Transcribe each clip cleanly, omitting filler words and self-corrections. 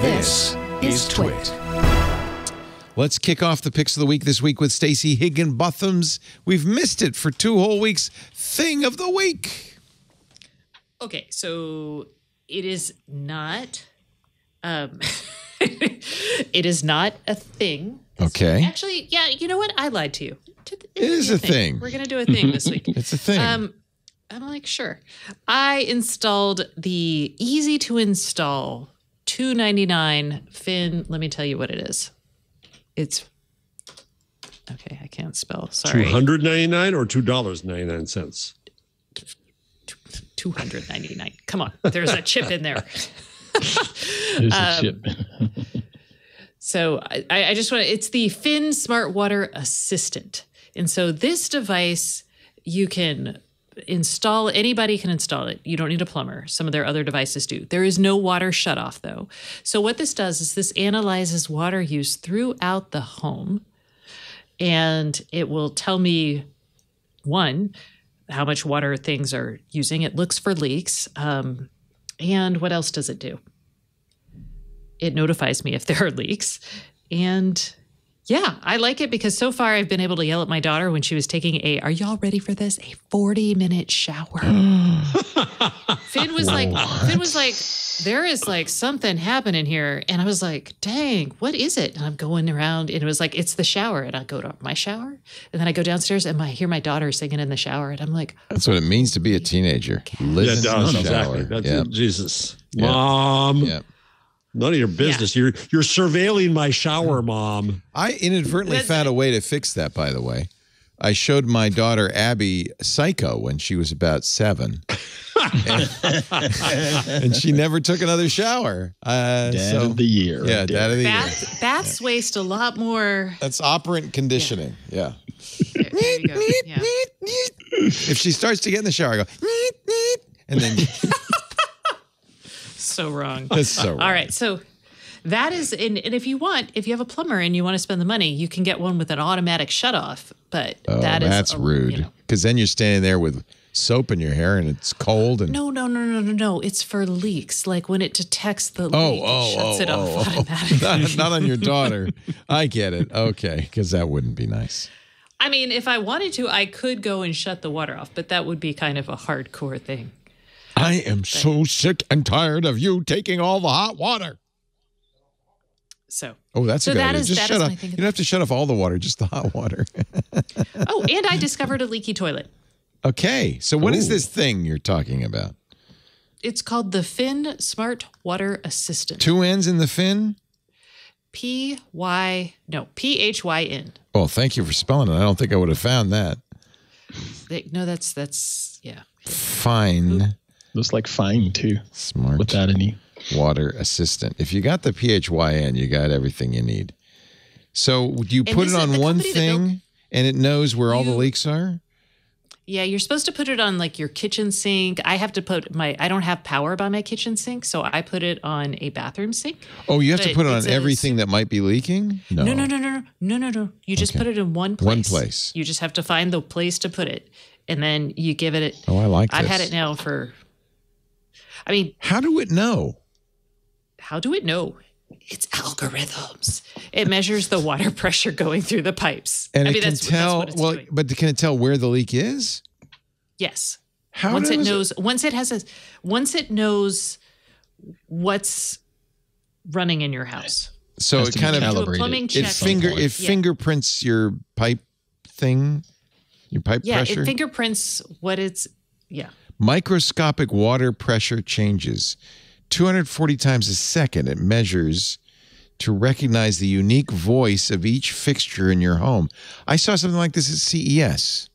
This is TWiT. Let's kick off the picks of the week this week with Stacey Higginbotham's We've Missed It for 2 whole weeks Thing of the Week. Okay, so it is not it is not a thing. Okay. Actually, yeah, you know what? I lied to you. It is a thing. We're going to do a thing this week. It's a thing. I'm like, sure. I installed the easy to install $2.99 Phyn. Let me tell you what it is. It's okay. I can't spell. Sorry. $299 or $2.99? $299. Come on. There's a chip in there. There's a chip. So I just want to, it's the Phyn Smart Water Assistant. And so this device, you can install, anybody can install it. You don't need a plumber. Some of their other devices do. There is no water shutoff though. So what this does is this analyzes water use throughout the home, and it will tell me, one, how much water things are using. It looks for leaks. And what else does it do? It notifies me if there are leaks. And yeah, I like it because so far I've been able to yell at my daughter when she was taking are y'all ready for this? A 40-minute shower. Phyn was like, there is like something happening here. And I was like, dang, what is it? And I'm going around and it was like, it's the shower. And I go to my shower and then I go downstairs and I hear my daughter singing in the shower. And I'm like, that's what it means to be a teenager. Listen in the shower. Exactly. That's Yep. Jesus. Yep. Mom. Yep. None of your business. Yeah. You're surveilling my shower, Mom. I inadvertently found a way to fix that, by the way. I showed my daughter Abby Psycho when she was about 7. and she never took another shower. Dad of the year. Yeah, Dad of the year. Baths waste a lot more. That's operant conditioning. Yeah. There you go. Yeah. If she starts to get in the shower, I go, and then... So wrong. That's so wrong. All right. So that is, and if you have a plumber and you want to spend the money, you can get one with an automatic shutoff. But that's rude. Because then you're standing there with soap in your hair and it's cold. And No. It's for leaks. Like when it detects the leak, it shuts it off automatically. Not on your daughter. I get it. Okay. Because that wouldn't be nice. I mean, if I wanted to, I could go and shut the water off, but that would be kind of a hardcore thing. I am so sick and tired of you taking all the hot water. So, that's a good idea. Just shut off. You don't have to shut off all the water, just the hot water. Oh, and I discovered a leaky toilet. Okay. So what is this thing you're talking about? It's called the Phyn Smart Water Assistant. 2 N's in the Phyn? Phyn. Well, thank you for spelling it. I don't think I would have found that. No, that's yeah. Fine. Looks like fine too. Smart without any water assistant. If you got the PHYN, you got everything you need. So do you put it on one thing and it knows where all the leaks are? Yeah, you're supposed to put it on like your kitchen sink. I have to put I don't have power by my kitchen sink, so I put it on a bathroom sink. Oh, you have to put it on everything that might be leaking? No. No. You just put it in one place. One place. You just have to find the place to put it. And then you give it. Oh, I like this. I've had it now for. I mean, how do it know? How do it know? It's algorithms. It measures the water pressure going through the pipes. And it can tell. That's what it's doing. But can it tell where the leak is? Yes. How once it knows. Once it knows what's running in your house. So it kind of it fingerprints your pipe thing. Your pipe pressure? It fingerprints what it's, Microscopic water pressure changes. 240 times a second it measures to recognize the unique voice of each fixture in your home. I saw something like this at CES.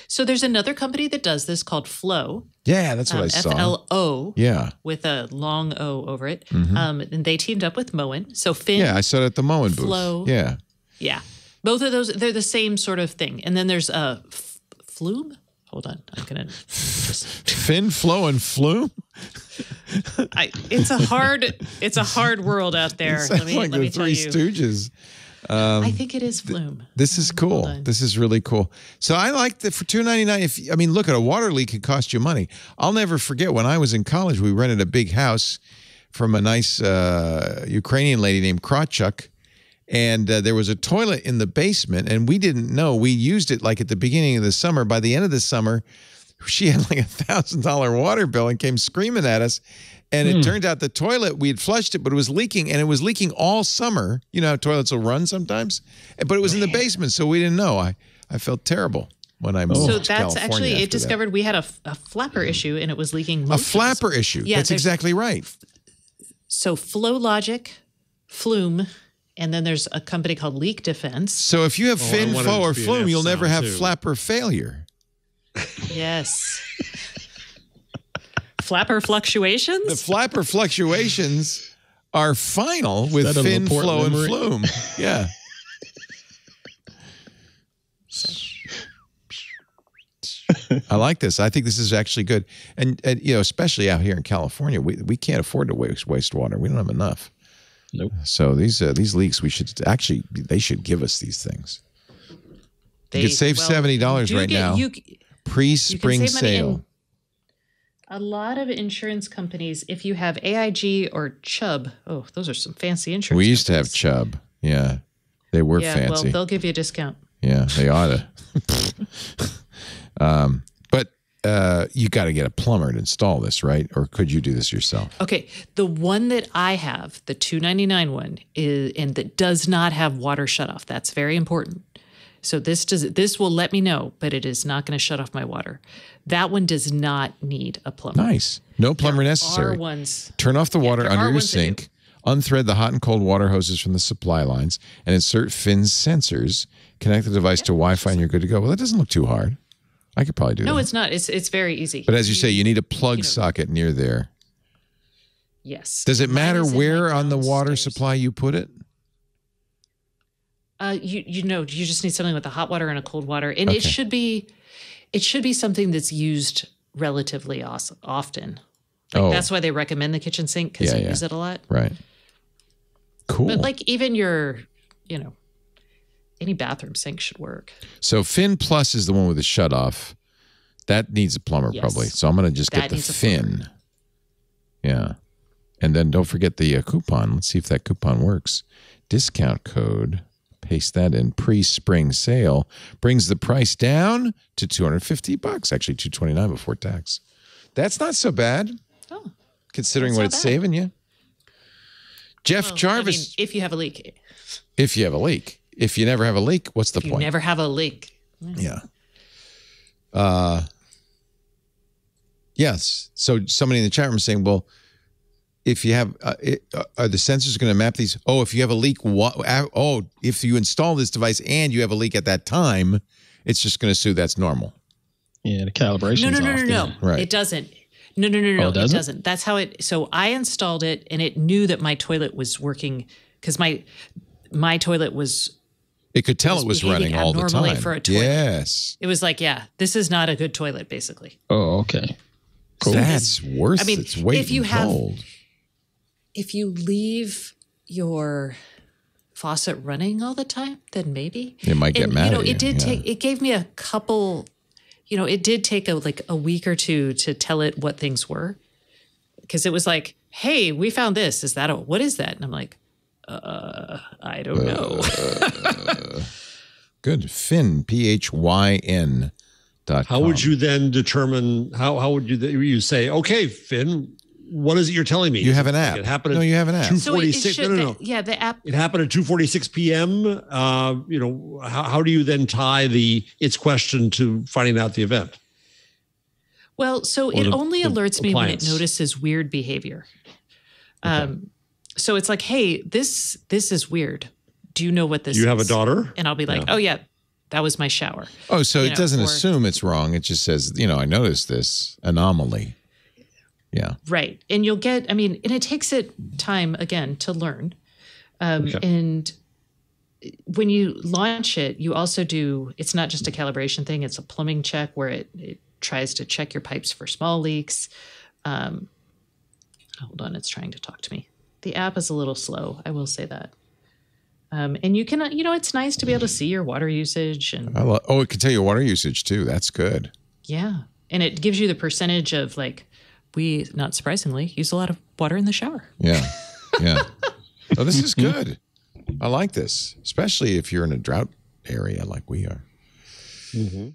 So there's another company that does this called Flow. Yeah, that's what I saw. FLO. Yeah. With a long O over it. And they teamed up with Moen. So Phyn. Yeah, I saw it at the Moen booth. Flow. Yeah. Yeah. Both of those, they're the same sort of thing. And then there's a Flume. Hold on. I'm going to just... Phyn, Flow, and Flume? It's a hard world out there. Let me tell you. Stooges. I think it is Flume. This is cool. This is really cool. So I like that for $2.99. Look, at a water leak could cost you money. I'll never forget when I was in college, we rented a big house from a nice Ukrainian lady named Krawchuk. And there was a toilet in the basement, and we didn't know. We used it like at the beginning of the summer. By the end of the summer, she had like $1,000 water bill and came screaming at us. And it turned out the toilet, we had flushed it, but it was leaking, and it was leaking all summer. You know how toilets will run sometimes? But it was in the basement, so we didn't know. I felt terrible when I moved to California. So that's actually, it discovered we had a flapper issue, and it was leaking most a flapper issue. Yeah, that's exactly right. So FlowLogic, Flume, and then there's a company called Leak Defense. So if you have Phyn, Flow, or Flume, you'll never have flapper failure. Yes. Flapper fluctuations? The flapper fluctuations are final with Phyn, Flow, and Flume. Yeah. I like this. I think this is actually good. And you know, especially out here in California, we can't afford to waste water. We don't have enough. Nope. So these leaks, they should give us these things. You could save $70 right now. Pre-spring sale. A lot of insurance companies, if you have AIG or Chubb, those are some fancy insurance We used companies. to have Chubb. Yeah. They were fancy. Well, they'll give you a discount. Yeah, they ought to. But you got to get a plumber to install this, right? Or could you do this yourself? Okay, the one that I have, the $299 one, and that does not have water shutoff. That's very important. So this will let me know, but it is not going to shut off my water. That one does not need a plumber. Nice. No plumber necessary. Turn off the water under your sink, unthread the hot and cold water hoses from the supply lines, and insert Phyn's sensors. Connect the device to Wi-Fi, and you're good to go. Well, that doesn't look too hard. I could probably do that. No, it's not. It's very easy. But as you say, you need a plug socket near there. Yes. Does it matter where on the water supply you put it? You just need something with the hot water and a cold water, and it should be something that's used relatively often. That's why they recommend the kitchen sink, because you use it a lot. Right. Cool. But like even your, any bathroom sink should work. So Phyn Plus is the one with the shutoff. That needs a plumber probably. So I'm going to just get the Phyn. Yeah. And then don't forget the coupon. Let's see if that coupon works. Discount code. Paste that in. Pre-spring sale brings the price down to $250. Actually, $229 before tax. That's not so bad. Oh, considering what it's saving you. Jeff Jarvis. If you have a leak. If you have a leak. If you never have a leak, what's the point? You never have a leak. Yeah. Yes. So somebody in the chat room is saying, well, if you have, are the sensors going to map these? Oh, if you have a leak, if you install this device and you have a leak at that time, it's just going to assume that's normal. Yeah, the calibration. No. Right. It doesn't. No. It doesn't. That's how it. So I installed it, and it knew that my toilet was working because my toilet was. It could tell it was running all the time. For a toilet. Yes. It was like, this is not a good toilet, basically. Oh, okay. Cool. That's worth its weight in gold. If you leave your faucet running all the time, then maybe it might get mad at you. It gave me a couple, it did take a week or two to tell it what things were, because it was like, hey, we found this. What is that? And I'm like, I don't know. Good. Phyn, PHYN. How would you then determine? How would you say, okay, Phyn, what is it you're telling me? You have an app. It happened you have an app. 2:46. No. Yeah, the app. It happened at 2:46 p.m. How do you then tie its question to finding out the event? Well, so it only alerts me when it notices weird behavior. So it's like, hey, this is weird. Do you know what this is? You have a daughter? And I'll be like, oh, yeah, that was my shower. Oh, so it doesn't assume it's wrong. It just says, I noticed this anomaly. Yeah. Right. And you'll get, and it takes it time, again, to learn. And when you launch it, you also do, it's not just a calibration thing, it's a plumbing check where it tries to check your pipes for small leaks. Hold on, it's trying to talk to me. The app is a little slow, I will say that. And you can, it's nice to be able to see your water usage. And it can tell you water usage too. That's good. Yeah. And it gives you the percentage of we, not surprisingly, use a lot of water in the shower. Yeah. Yeah. Oh, this is good. I like this, especially if you're in a drought area like we are. Mm-hmm.